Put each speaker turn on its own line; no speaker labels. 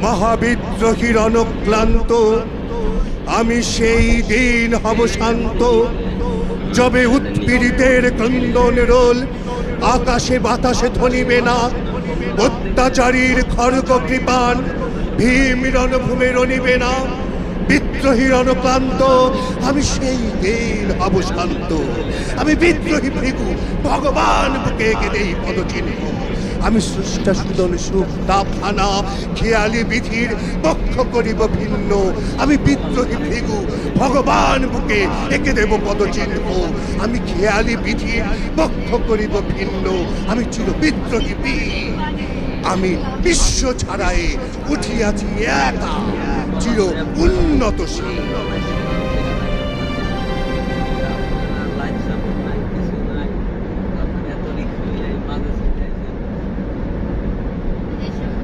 মহাবিদ্রোহীর অনক্লান্ত আমি সেই দিন হব শান্ত, যবে উৎপীড়িতের ক্রন্দন রোল আকাশে বাতাসে ধ্বনিবে না। অত্যাচারীর খড়গ কৃপান ভীম রণভূমে রণিবে না। বিদ্রোহীর অনুক্লান্ত আমি সেই দিন হব শান্ত। আমি বিদ্রোহী ভৃগু ভগবান বুকে এঁকে দেই পদচিহ্ন। আমি সৃষ্টা সুদন সুখ তাপখানা খেয়ালি বিধির পক্ষ করিব ভিন্ন। আমি বিদ্রোহী ভৃগু ভগবান বুকে এঁকে দেব পদচিহ্ন। আমি খেয়ালি বিধির পক্ষ করিব ভিন্ন। আমি চির বিদ্রোহী বীর। আমি বিশ্ব ছাড়াই উঠিয়াছি একা চির উন্নতশীল।